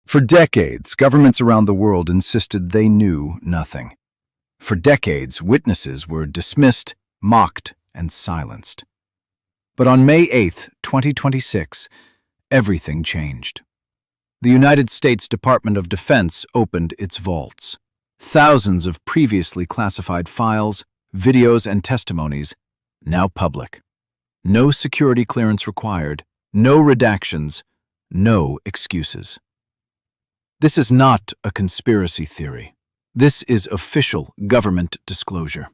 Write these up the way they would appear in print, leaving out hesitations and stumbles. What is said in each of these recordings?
For decades, governments around the world insisted they knew nothing. For decades, witnesses were dismissed, mocked, and silenced. But on May 8, 2026, everything changed. The United States Department of Defense opened its vaults. Thousands of previously classified files, videos, and testimonies, now public. No security clearance required, no redactions, no excuses. This is not a conspiracy theory. This is official government disclosure.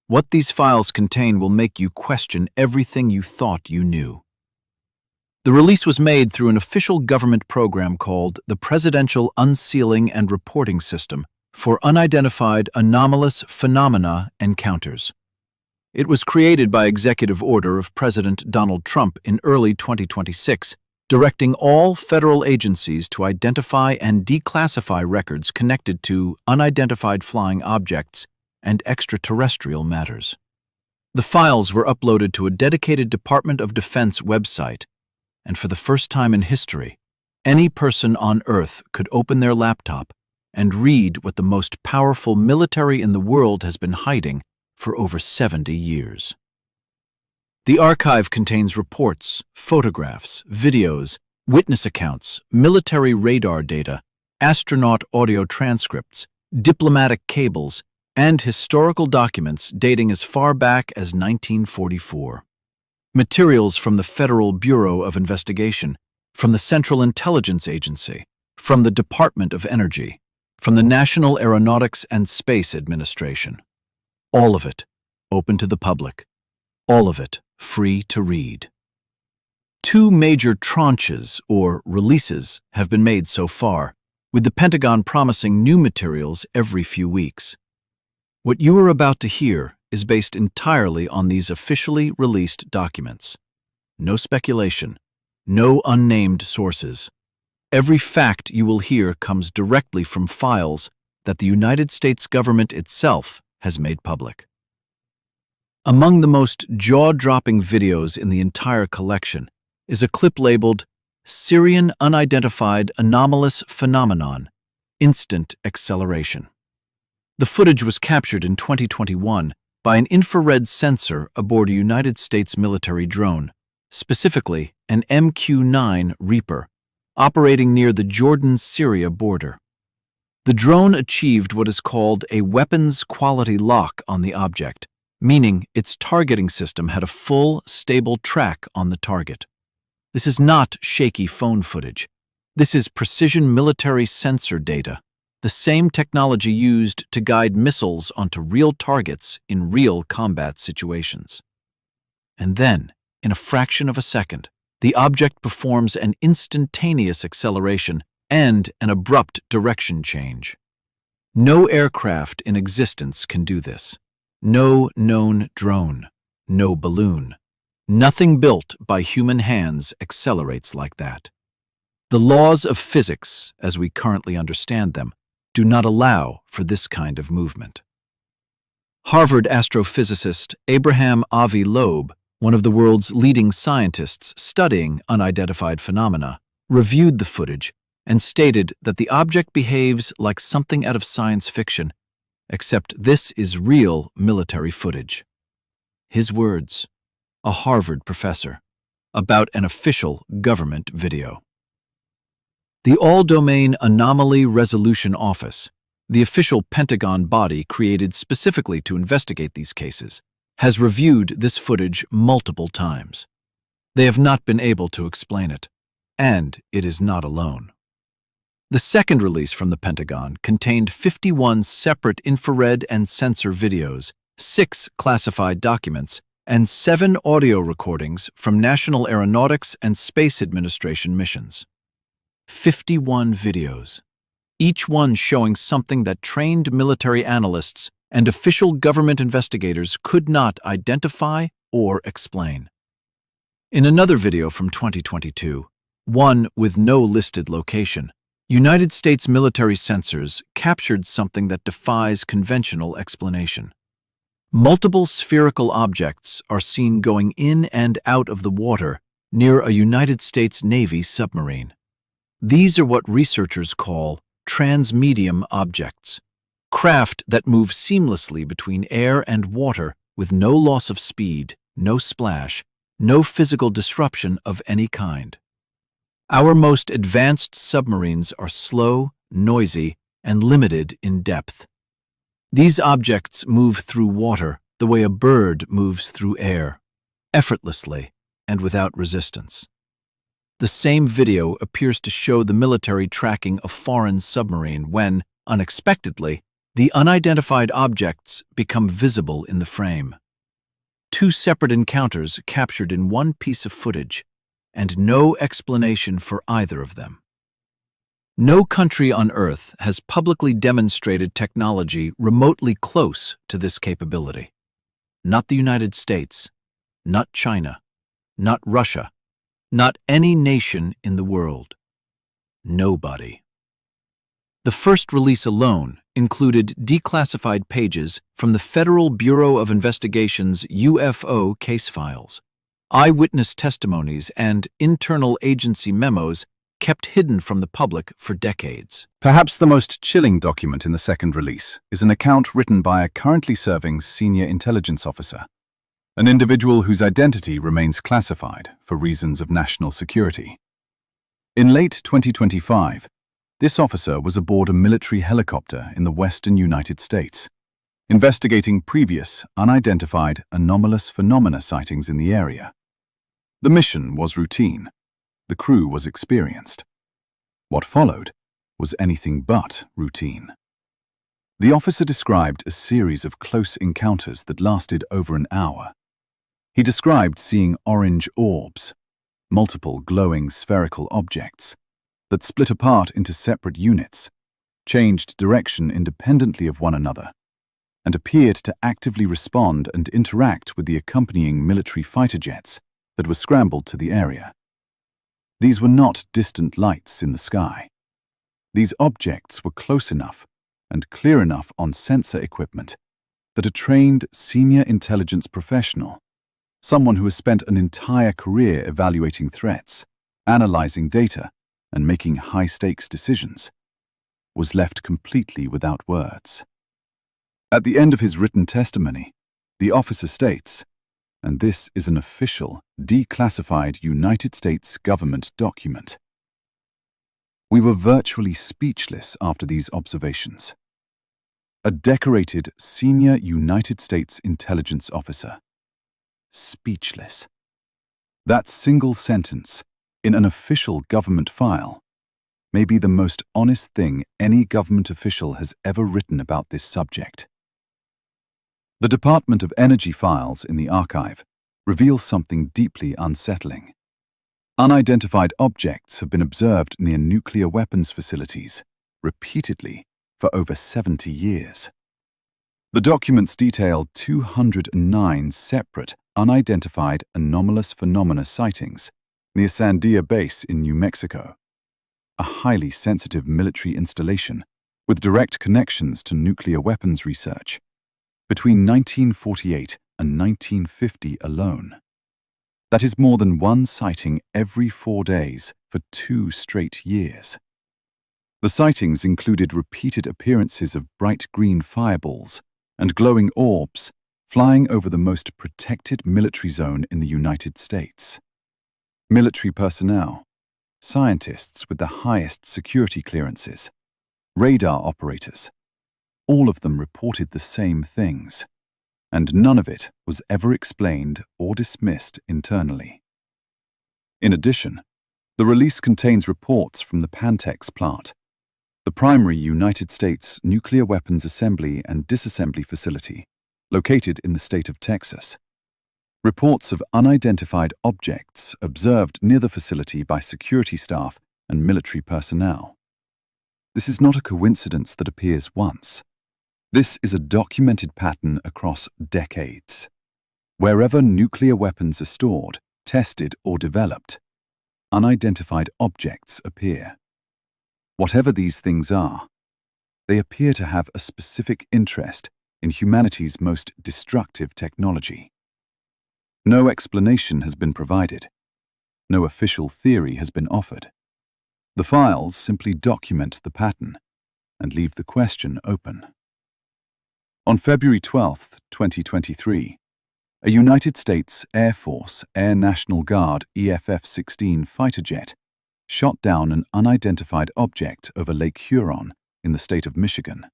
What these files contain will make you question everything you thought you knew. The release was made through an official government program called the Presidential Unsealing and Reporting System for Unidentified Anomalous Phenomena Encounters. It was created by executive order of President Donald Trump in early 2026, directing all federal agencies to identify and declassify records connected to unidentified flying objects and extraterrestrial matters. The files were uploaded to a dedicated Department of Defense website, and for the first time in history, any person on Earth could open their laptop and read what the most powerful military in the world has been hiding for over 70 years. The archive contains reports, photographs, videos, witness accounts, military radar data, astronaut audio transcripts, diplomatic cables, and historical documents dating as far back as 1944. Materials from the Federal Bureau of Investigation, from the Central Intelligence Agency, from the Department of Energy, from the National Aeronautics and Space Administration. All of it open to the public. All of it free to read. 2 major tranches, or releases, have been made so far, with the Pentagon promising new materials every few weeks. What you are about to hear is based entirely on these officially released documents. No speculation, no unnamed sources. Every fact you will hear comes directly from files that the United States government itself has made public. Among the most jaw-dropping videos in the entire collection is a clip labeled Syrian Unidentified Anomalous Phenomenon, Instant Acceleration. The footage was captured in 2021 by an infrared sensor aboard a United States military drone, specifically an MQ-9 Reaper, operating near the Jordan-Syria border. The drone achieved what is called a weapons quality lock on the object, meaning its targeting system had a full, stable track on the target. This is not shaky phone footage. This is precision military sensor data, the same technology used to guide missiles onto real targets in real combat situations. And then, in a fraction of a second, the object performs an instantaneous acceleration and an abrupt direction change. No aircraft in existence can do this. No known drone, no balloon. Nothing built by human hands accelerates like that. The laws of physics, as we currently understand them, do not allow for this kind of movement. Harvard astrophysicist Abraham Avi Loeb, one of the world's leading scientists studying unidentified phenomena, reviewed the footage and stated that the object behaves like something out of science fiction, except this is real military footage. His words, a Harvard professor, about an official government video. The All-Domain Anomaly Resolution Office, the official Pentagon body created specifically to investigate these cases, has reviewed this footage multiple times. They have not been able to explain it, and it is not alone. The second release from the Pentagon contained 51 separate infrared and sensor videos, 6 classified documents, and 7 audio recordings from National Aeronautics and Space Administration missions. 51 videos, each one showing something that trained military analysts and official government investigators could not identify or explain. In another video from 2022, one with no listed location, United States military sensors captured something that defies conventional explanation. Multiple spherical objects are seen going in and out of the water near a United States Navy submarine. These are what researchers call transmedium objects, craft that move seamlessly between air and water with no loss of speed, no splash, no physical disruption of any kind. Our most advanced submarines are slow, noisy, and limited in depth. These objects move through water the way a bird moves through air, effortlessly and without resistance. The same video appears to show the military tracking a foreign submarine when, unexpectedly, the unidentified objects become visible in the frame. Two separate encounters captured in one piece of footage, and no explanation for either of them. No country on Earth has publicly demonstrated technology remotely close to this capability. Not the United States, not China, not Russia, not any nation in the world. Nobody. The first release alone included declassified pages from the Federal Bureau of Investigation's UFO case files, eyewitness testimonies, and internal agency memos kept hidden from the public for decades. Perhaps the most chilling document in the second release is an account written by a currently serving senior intelligence officer, an individual whose identity remains classified for reasons of national security. In late 2025, this officer was aboard a military helicopter in the western United States, investigating previous unidentified anomalous phenomena sightings in the area. The mission was routine. The crew was experienced. What followed was anything but routine. The officer described a series of close encounters that lasted over an hour. He described seeing orange orbs, multiple glowing spherical objects, that split apart into separate units, changed direction independently of one another, and appeared to actively respond and interact with the accompanying military fighter jets that were scrambled to the area. These were not distant lights in the sky. These objects were close enough and clear enough on sensor equipment that a trained senior intelligence professional, someone who has spent an entire career evaluating threats, analyzing data, and making high-stakes decisions, was left completely without words. At the end of his written testimony, the officer states, and this is an official, declassified United States government document, "We were virtually speechless after these observations." A decorated senior United States intelligence officer. Speechless. That single sentence, in an official government file, may be the most honest thing any government official has ever written about this subject. The Department of Energy files in the archive reveal something deeply unsettling. Unidentified objects have been observed near nuclear weapons facilities, repeatedly, for over 70 years. The documents detail 209 separate, unidentified anomalous phenomena sightings near Sandia Base in New Mexico, a highly sensitive military installation with direct connections to nuclear weapons research, between 1948 and 1950 alone. That is more than one sighting every 4 days for 2 straight years. The sightings included repeated appearances of bright green fireballs and glowing orbs flying over the most protected military zone in the United States. Military personnel, scientists with the highest security clearances, radar operators, all of them reported the same things, and none of it was ever explained or dismissed internally. In addition, the release contains reports from the Pantex plant, the primary United States nuclear weapons assembly and disassembly facility located in the state of Texas. Reports of unidentified objects observed near the facility by security staff and military personnel. This is not a coincidence that appears once. This is a documented pattern across decades. Wherever nuclear weapons are stored, tested, or developed, unidentified objects appear. Whatever these things are, they appear to have a specific interest in humanity's most destructive technology. No explanation has been provided. No official theory has been offered. The files simply document the pattern and leave the question open. On February 12, 2023, a United States Air Force Air National Guard EFF-16 fighter jet shot down an unidentified object over Lake Huron in the state of Michigan.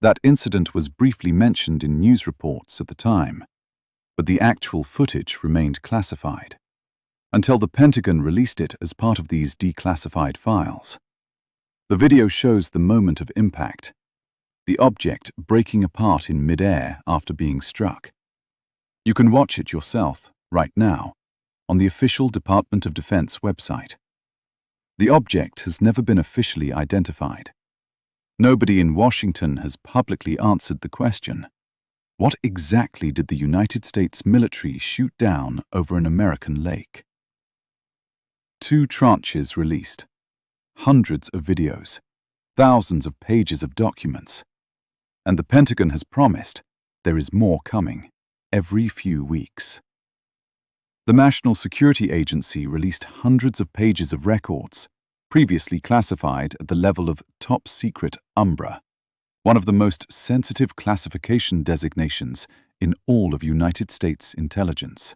That incident was briefly mentioned in news reports at the time, but the actual footage remained classified until the Pentagon released it as part of these declassified files. The video shows the moment of impact, the object breaking apart in mid-air after being struck. You can watch it yourself, right now, on the official Department of Defense website. The object has never been officially identified. Nobody in Washington has publicly answered the question: what exactly did the United States military shoot down over an American lake? 2 tranches released, hundreds of videos, thousands of pages of documents, and the Pentagon has promised there is more coming every few weeks. The National Security Agency released hundreds of pages of records, previously classified at the level of Top Secret Umbra, one of the most sensitive classification designations in all of United States intelligence.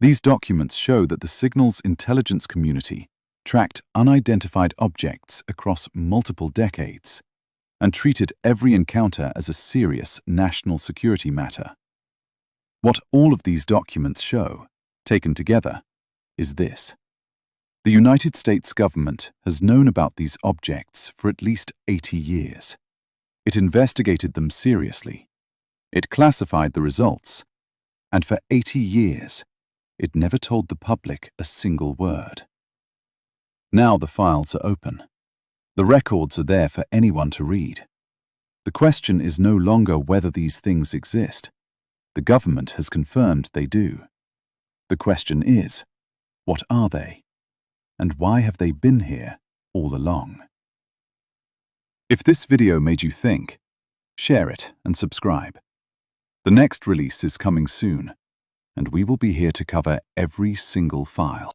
These documents show that the signals intelligence community tracked unidentified objects across multiple decades and treated every encounter as a serious national security matter. What all of these documents show, taken together, is this: the United States government has known about these objects for at least 80 years. It investigated them seriously. It classified the results, and for 80 years, it never told the public a single word. Now the files are open. The records are there for anyone to read. The question is no longer whether these things exist. The government has confirmed they do. The question is, what are they? And why have they been here all along? If this video made you think, share it and subscribe. The next release is coming soon, and we will be here to cover every single file.